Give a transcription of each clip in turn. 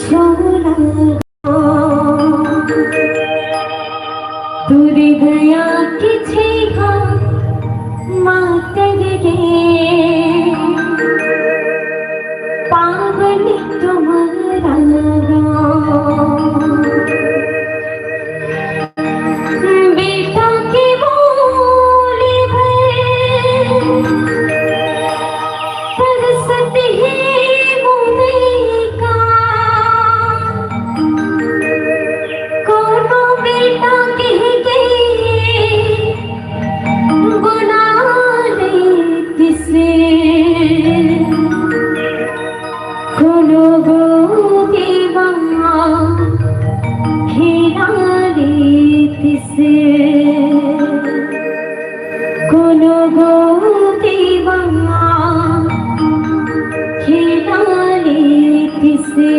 छोड़ा दूर गया किसी का मातर गे पावन तुम्हारा बेटा के बोले तरसती है मुझे का कोनो बेटा कह के बुला ले किसे कोनो गो के माँ खिला ले किसे कोनो गो के माँ खिला ले किसे।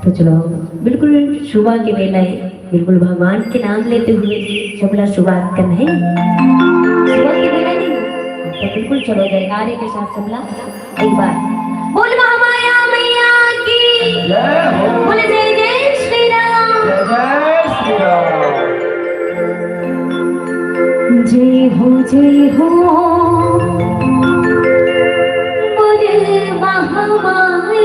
तो चलो बिल्कुल सुबह के बेला है, बिल्कुल भगवान के नाम लेते हुए सबला शुरुआत करना है। सुबह के बेला नहीं तो बिल्कुल चलो जयकारे के साथ सबला एक बार बोल महामाया मैया की बोले जय जय श्री राम जय हो बोले महामाया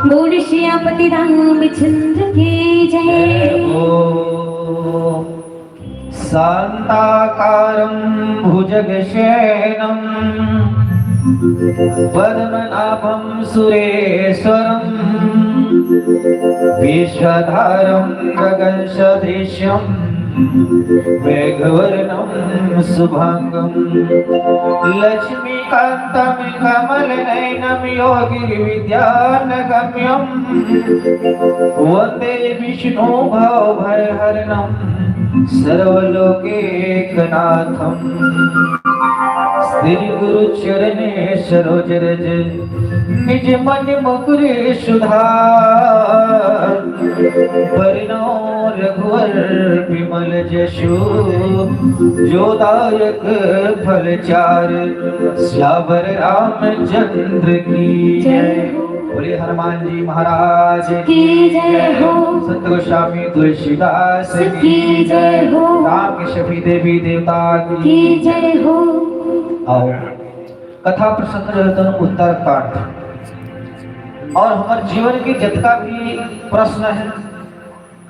बोल श्यामति रामचंद्र की जय। शांताकारं भुजगशयनं पद्मनाभं सुरेश्वरं विश्वधारं गगनसदृशं मेघवर्णं शुभांगं लक्ष्मीकान्तं कमलनयनं योगिविद्यानगम्यं वन्दे विष्णु भवभयहरणं सर्वलोकैकनाथं श्री गुरु चरणे सरोज रज निज मन मुकुरे सुधार परिणो रघुवर विमल जशु जोदायक फल चार श्यावर रामचंद्र की जय। बोले हनुमान जी महाराज की जय हो। संत गोस्वामी तुलसीदास की जय हो। राम के सभी देवी देवता की जय हो। आओ कथा प्रसंग रहतन उत्तर कांड और हमारे जीवन के जितना भी प्रश्न है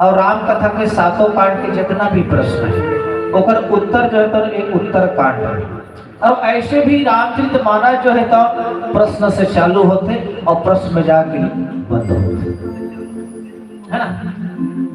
और राम कथा के सातों कांड के जितना भी प्रश्न है ओकर उत्तर जो है तो एक उत्तर कांड है। और ऐसे भी रामचरित मानस जो है तो प्रश्न से चालू होते और प्रश्न में जाके बंद होते है ना।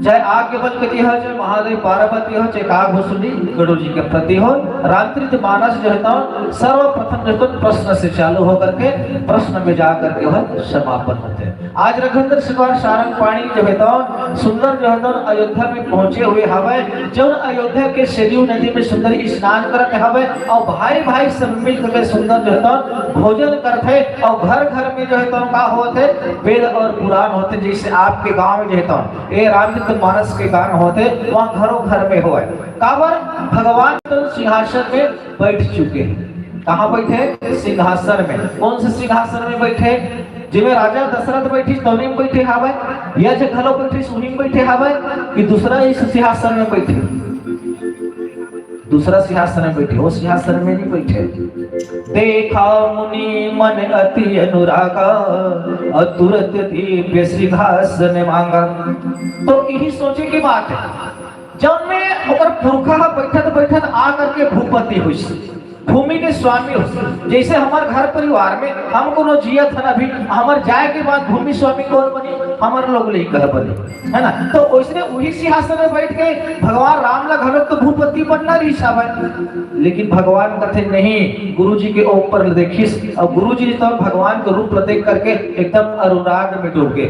चाहे आग के बल कथी हो, चाहे महादेव पार्वती हो, चाहे काग भुसुंडी गरुड़ जी के प्रति हो, रामचरित मानस जो है तो सर्वप्रथम जो तो प्रश्न से चालू होकर के प्रश्न में जा करके वह समापन होते हैं। आज रघुवीर सिंह सारंग पाणी जो है तो सुंदर जो है तो अयोध्या में पहुंचे हुए हवे, जो अयोध्या के सरयू नदी में सुंदर स्नान करते हवे और भाई भाई सब मिल करके सुंदर जो है तो भोजन करते और घर घर में जो है तो का होते वेद और पुराण होते। जैसे आपके गांव में जो है तो ये रामचरित मानस के गान होते वहाँ घरों घर में हो काबर भगवान तो सिंहासन में बैठ चुके हैं। कहाँ बैठे? सिंहासन में। कौन से सिंहासन में बैठे? जिसमें राजा दशरथ बैठी तोनी में बैठे हवे, या जो घलो बैठे सुनी में बैठे हवे कि दूसरा इस सिंहासन में बैठे? दूसरा सिंहासन में बैठे, वो सिंहासन में नहीं बैठे। देखा मुनि मन अति अनुरागा और तुरंत दिव्य सिंहासन मांगा। तो यही सोचे की बात है जब में ओकर पुरखा बैठत बैठत आ करके भूपति हुई, भूमि के स्वामी हो। जैसे हमारे घर परिवार में हम कोनो जियत है अभी हमारे जाए के बाद भूमि स्वामी कौन बनी? हमारे लोग ले कह बने, है ना। तो उसने वही सिंहासन में बैठ के भगवान राम ला घर तो भूपति बनना रही सब है, लेकिन भगवान कहते नहीं गुरु जी के ऊपर देखिस और गुरु जी तो भगवान के रूप देख करके एकदम अनुराग में डूब गए।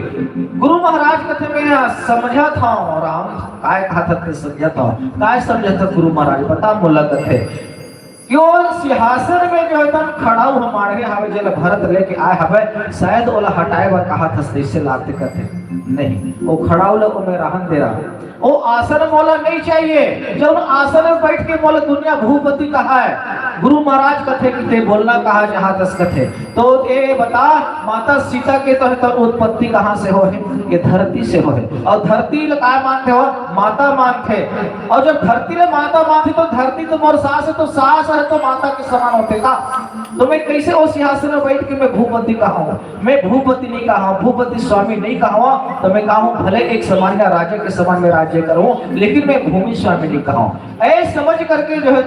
गुरु महाराज कहते मैं समझा था राम काय कहा था समझा था काय समझा था गुरु महाराज बता बोला कहते क्यों सिंहासन में जो है खड़ा हमारे हवे जल भरत लेके आए हवे शायद ओला हटाए बार कहा था से लाते कहते नहीं, वो खड़ा वो मैं रहन दे रहा। वो आसन मोला नहीं चाहिए, जब आसन में बैठ के बोला दुनिया भूपति कहा है। गुरु महाराज कथे कि बोलना कहा जहाँ दस कथे तो ये बता माता सीता के तो उत्पत्ति कहाँ से हो है? ये धरती से हो है। और धरती का मानते हो? माता मानते। और जब धरती ले माता मानते तो धरती तो मोर सास है, तो सास है तो माता के समान होते का। तो मैं कैसे वो सिंहासन में बैठ के मैं भूपति कहा हूँ? मैं भूपति नहीं कहा हूँ, भूपति स्वामी नहीं कहा हूँ। तो मैं कहा हूँ भले एक सामान्य राजा के समान में राज्य करूँ, लेकिन मैं भूमि स्वामी नहीं कहा हूँ। ऐसे समझ करके जो है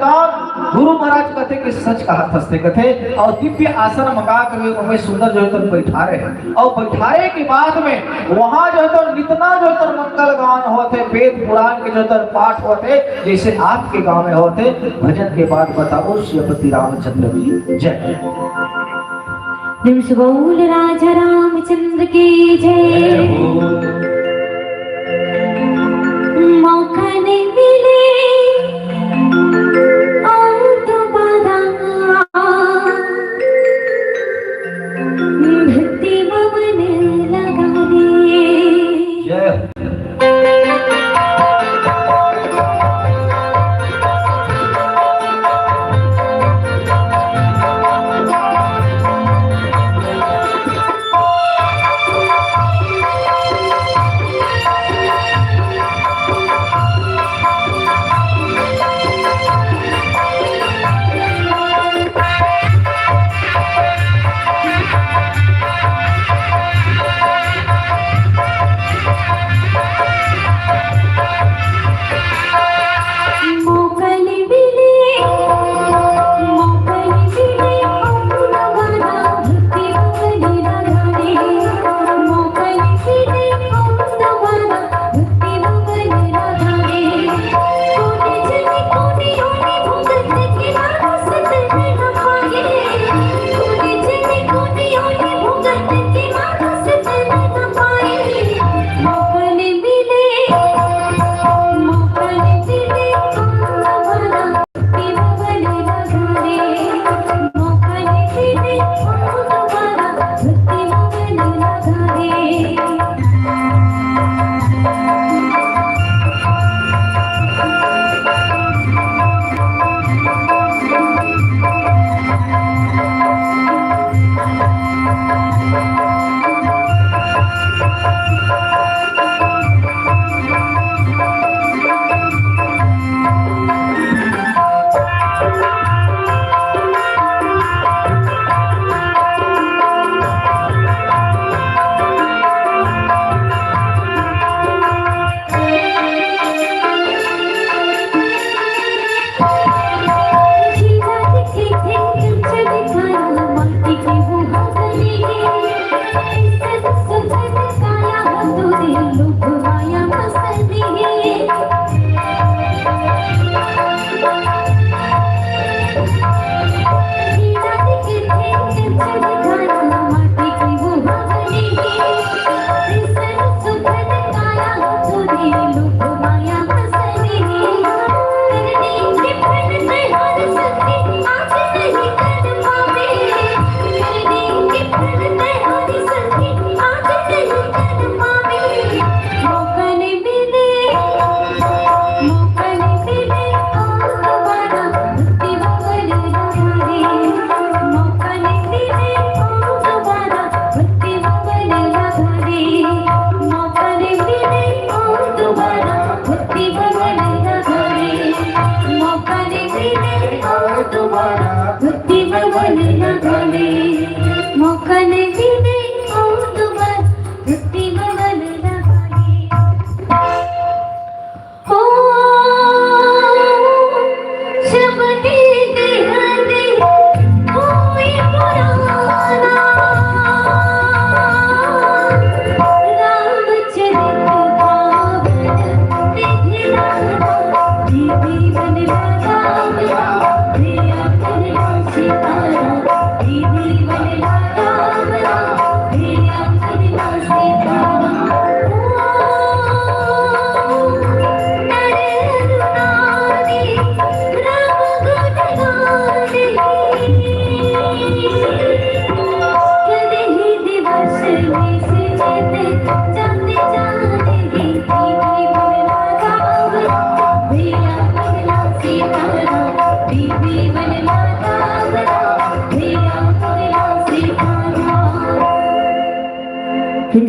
गुरु महाराज कहते कि सच कहा थसते कहते और दिव्य आसन मंगा कर उनमें सुंदर जो है तो बैठा रहे और बैठारे के बाद में वहां जो है तो इतना जो है मंगल गान होते, वेद पुराण के जो है पाठ होते जैसे आपके गांव में होते। भजन के बाद बताओ श्रीपति रामचंद्र की जय। बोल राजा रामचंद्र की जय। मौका नहीं मिले और दोबारा भक्ति मन लगा दे। जय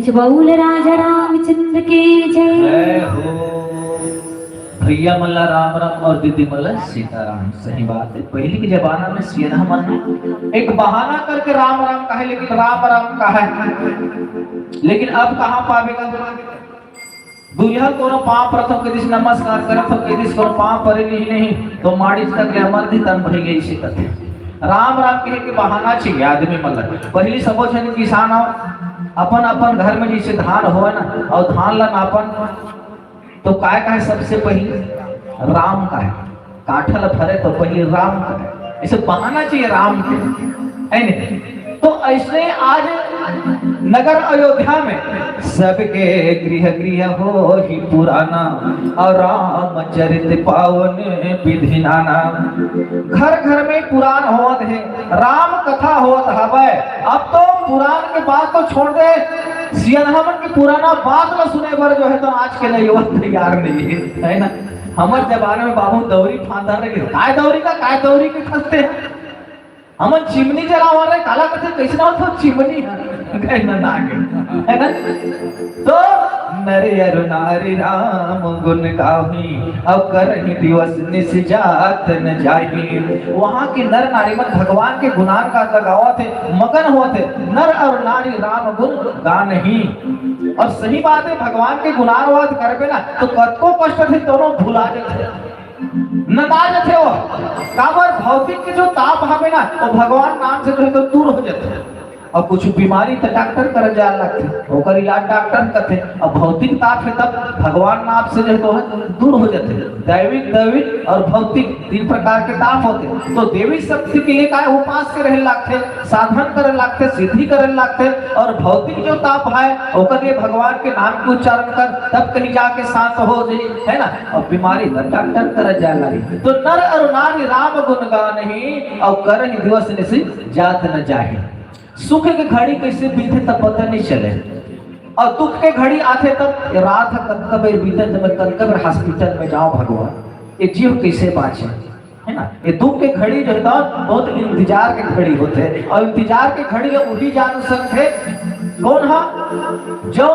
पंचबौल राजा रामचंद्र के जय। जय हो। भैया मल्ला राम राम और दीदी मल्ला सीताराम। सही बात है, पहले के जमाना में सियाना मन एक बहाना करके राम राम कहे, लेकिन राम राम कहा है। लेकिन अब कहाँ पावेगा दुल्हा को पाँव प्रथम के दिश नमस्कार करे तो के दिश को पाँव परे नहीं तो माड़ी तक ले अमर दी तन भई गई से कथे राम राम कहे के बहाना चाहिए आदमी मतलब। पहली सबो जन किसान हो अपन अपन घर में जैसे धान हो ना और धान ला नापन तो काय का है सबसे पहले राम का है, काठल फरे तो पहले राम का है, ऐसे बहाना चाहिए राम के है नहीं। तो ऐसे आज नगर अयोध्या में सबके गृह गृह हो ही पुराना और रामचरित पावन विधि नाना। घर घर में पुराण होत है, राम कथा होत हवे। अब तो पुराण के बात तो छोड़ दे, सियनहमन की पुराना बात में सुने पर जो है तो आज के लिए युवा तैयार नहीं है ना। हमारे जमाने में बाबू दौरी फांदा रहे, काय दौरी के खसते हैं हमन चिमनी जलावा रहे काला कथे कैसे ना तो चिमनी कहना ना है ना। तो नरे अरु नारी राम गुण गाही अब करहि दिवस निस जात न जाही। वहां के नर नारी मन भगवान के गुणान का लगावा थे, मगन हुआ थे। नर और नारी राम गुण गान ही। और सही बात है, भगवान के गुणानवाद करबे ना तो कतको कष्ट थे दोनों भुला जाते नदाज थे वो काबर भौतिक के जो ताप हमें ना वो भगवान नाम से तो दूर हो जाते। और कुछ बीमारी तो डॉक्टर कर जा लगते ओकर इलाज डॉक्टर करते, और भौतिक ताप है तब भगवान नाम से जो तो दूर हो जाते। दैविक और भौतिक तीन प्रकार के ताप होते। तो देवी शक्ति के लिए का उपास करे लगते, साधन करे लगते, सिद्धि करे लगते। और भौतिक जो ताप है ओकर लिए भगवान के नाम के उच्चारण कर तब कहीं जाके शांत हो जाए है ना। और बीमारी तो डॉक्टर कर जा लगी। तो नर और नारी राम गुण गान ही और करहि दिवस निस जात न जाहि। सुख के घड़ी कैसे बीते तब पता नहीं चले, और दुख के घड़ी आते तब रात कब बीते जब कब हॉस्पिटल में जाओ भगवान ये जीव कैसे बाँचे है ना। ये दुख के घड़ी जो है बहुत इंतजार के घड़ी होते हैं, और इंतजार के घड़ी वही जान सकते कौन है जो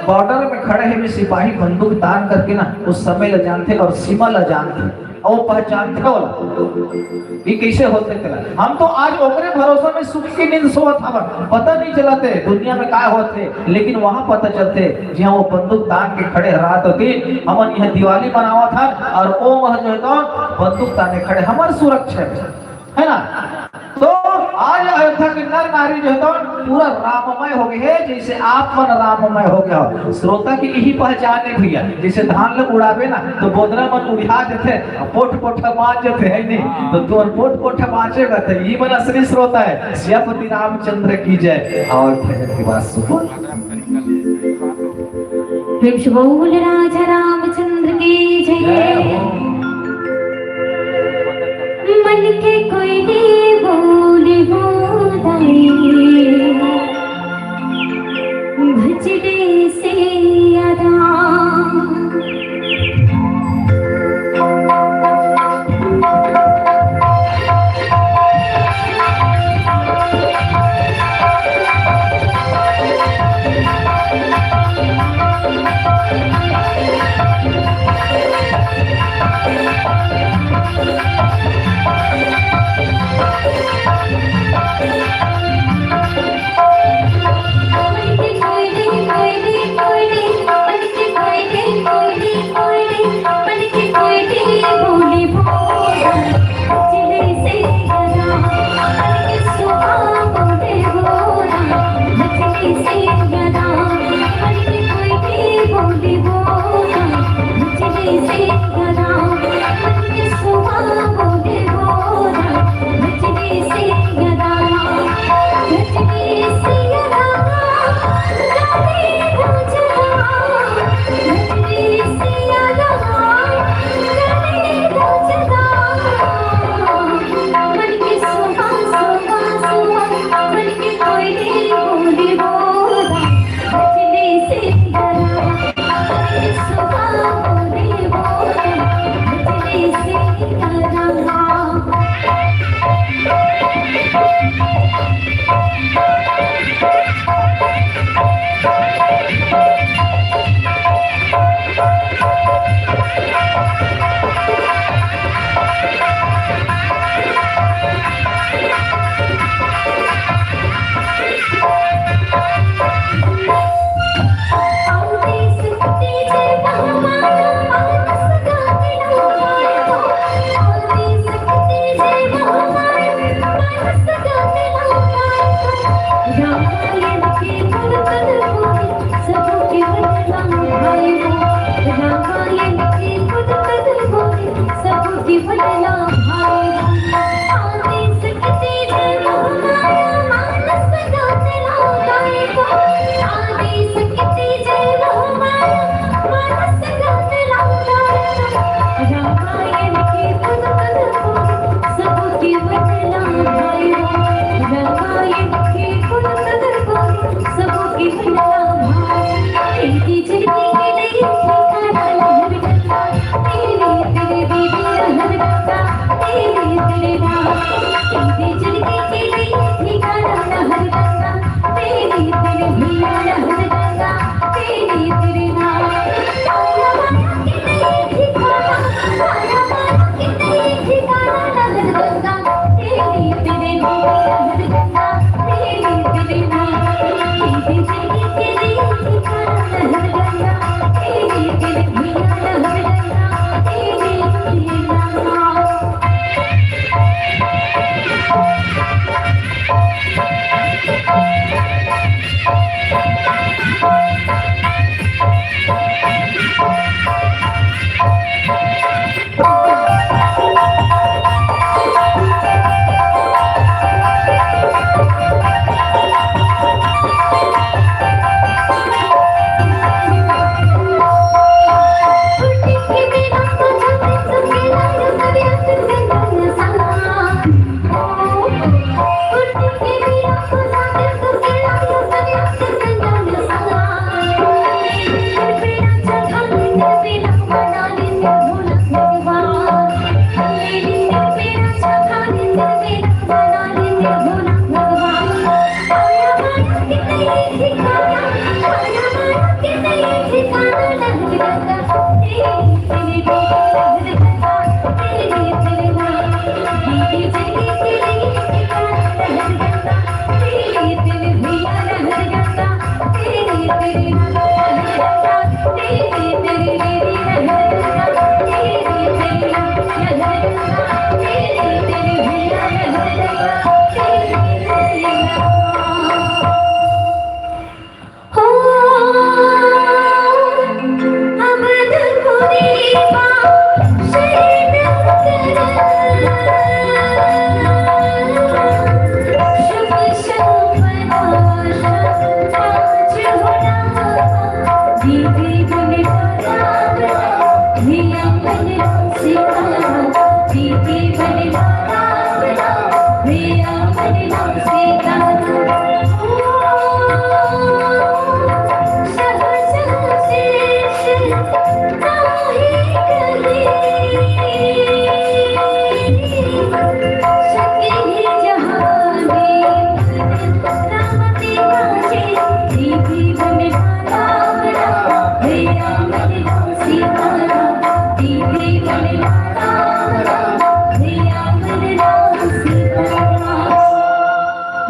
बॉर्डर में खड़े हैं सिपाही बंदूक तान करके ना उस समय ल जानते और सीमा ल जानते और पहचानते हो ये कैसे होते थे। हम तो आज ओकरे भरोसा में सुख की नींद सोवत हवन, पता नहीं चलाते दुनिया में क्या होते, लेकिन वहां पता चलते जहाँ वो बंदूक तान के खड़े रात होती। हमन यह दिवाली मनावा था और ओ वह जो है तो बंदूक ताने खड़े हमारे सुरक्षा है ना। तो आज अयोध्या के नर नारी जो है तो पूरा राममय हो गए है, जैसे आप मन राममय हो गया हो। श्रोता की यही पहचान है भैया, जैसे धान लोग उड़ावे ना तो बोदरा मन उड़ा देते पोठ पोठा बाँच जाते है नहीं, तो तुम पोठ पोठा बाँचेगा तो ये मन असली श्रोता है। सियापति रामचंद्र की जय। और की बात सुनो पंचबौल राजा रामचंद्र की जय। मन के कोई बोली बोलाई भजड़े से अदा।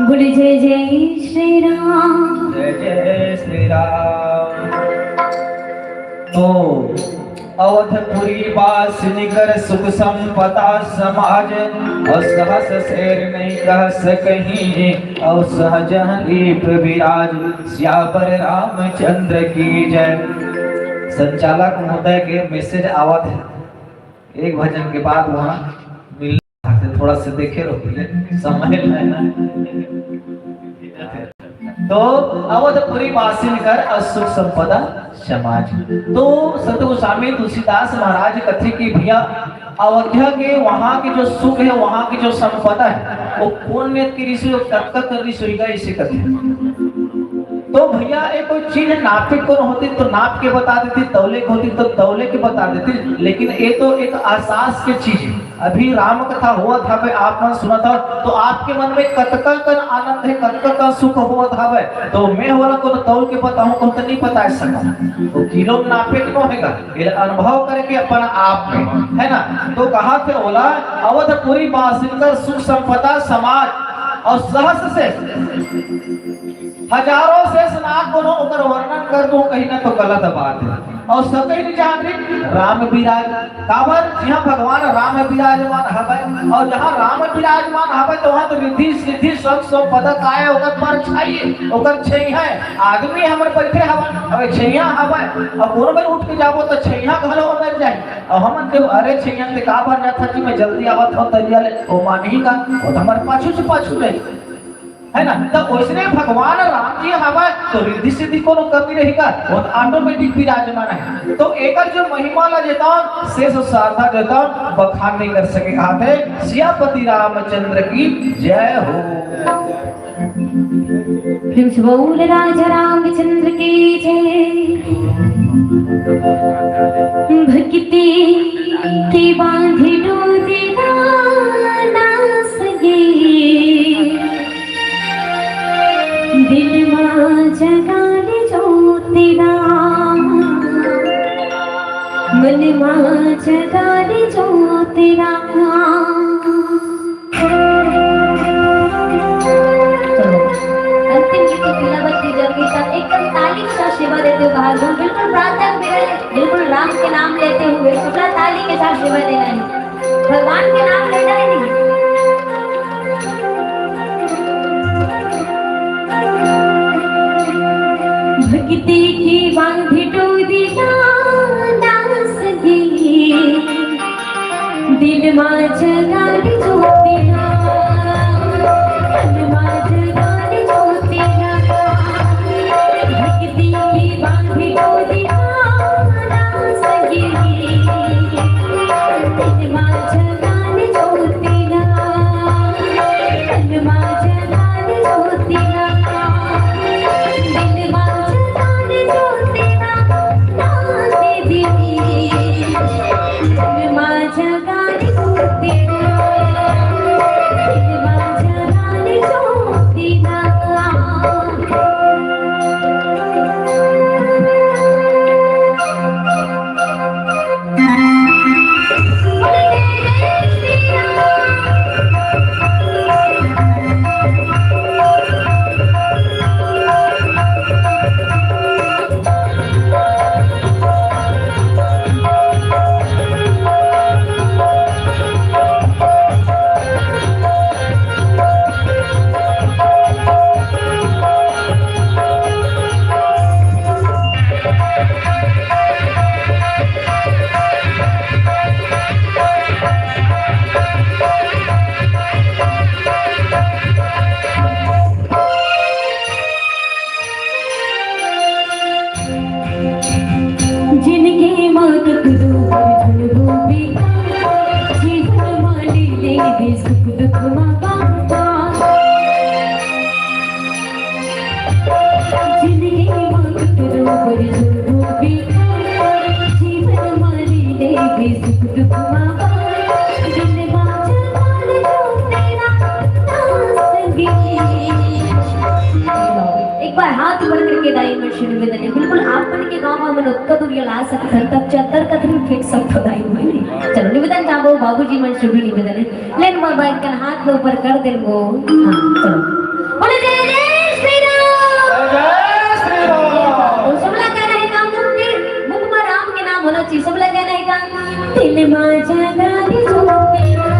बोले जय जय श्री राम। जय जय श्री राम। तो अवधपुरी वासिनी कर सुख संपदा समाज, और सहस शेर नहीं कह सकहीं, और सहज लीप विराज, श्यावर रामचंद्र की जय। संचालक महोदय के मैसेज आवत है, एक भजन के बाद वहाँ मिलना थोड़ा सा देखे रहो समय लेना। तो अवधपुरी वासिन कर असुख संपदा समाज। तो संत गोस्वामी तुलसीदास महाराज कथे की भैया अयोध्या के वहां के जो सुख है, वहां की जो संपदा है, वो पुण्य की ऋषि तत्त ऋषि इसे कथे। तो भैया एक कोई चीज नापे को होती तो नाप के बता देती, तौले को होती तो तौले के बता देती, लेकिन ये तो एक आसास की चीज है। अभी राम कथा हुआ था भाई, आप मन सुना था तो आपके मन में कतका का आनंद है, कतका का सुख हुआ था भाई। तो मैं वाला को तौल के बताऊं को तो नहीं बता सका, तो किलो नापे को होगा, ये अनुभव करके अपन आप में है ना। तो कहा थे बोला अवधपुरी बासिंदर सुख संपदा समाज और सहस्र से हजारों से स्नाक कोनो ओकर वर्णन कर दूं कहीं ना तो गलत बात है। और सतही जान राम विराज काबर जहां भगवान राम विराजमान हवे, और जहां राम विराजमान हवे तो वहां तो रिद्धि सिद्धि सब पदक आए ओकर पर छाइए ओकर छैया आदमी हमर बैठे हवा अबे छैया हवे, और कोनो बार उठ के जाबो तो छैया घलो अंदर जाए और हमन के अरे छैया से काबर ना था कि मैं जल्दी आवत हो तरिया ले ओ मानही का और हमारे पाछू से पाछू रही है ना। तो वैसे भगवान राम जी हवा तो रिद्धि सिद्धि कोनो कमी रहेगा वो ऑटोमेटिक विराजमान है। तो एकर जो महिमा ला जेता शेष सारथा जेता बखान नहीं कर सके। कहते सियापति रामचंद्र की जय हो। बोल राजा रामचंद्र की जय। भक्ति की बांधी डोरी नास गे, दिल मां जगाले जो तेरा, मन मां जगाले जो तेरा। अंतिम गीत की तिलावत की जाएगी, सब एकदम ताली के साथ सेवा देते हुए बाहर जाओ। बिल्कुल प्रार्थना में बिल्कुल राम के नाम लेते हुए सबला ताली के साथ सेवा देना है, भगवान के नाम लेना है नहीं। भक्ति की बांधी डोरी नास गे, दिल मां जगाले जो तेरा, मन मां जगाले जो तेरा। भक्ति की बांधी डोरी नास गे, दिल मां जगाले जो तेरा, मन मां जगाले जो तेरा। एक बार हाथ बढ़ करके दाई में शुरू में देने बिल्कुल आप मन के गांव में मनोत्का दूरिया ला सकते हैं तब चतर कथरी फेंक सकते हो दाई में। चलो निवेदन जाबो बाबूजी मन शुरू निवेदन है लेन मोबाइल का हाथ के ऊपर कर दे वो। हां चलो बोले जय जय श्री राम, जय श्री राम। सब लगा कहना है काम मुख में राम के नाम होना चाहिए, सब लगा कहना है काम दिल में जगाले जो तेरा,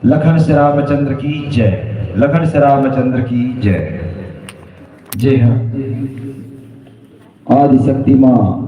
लखन श्री रामचंद्र की जय, लखन श्री रामचंद्र की जय। जय हाँ। आदिशक्ति माँ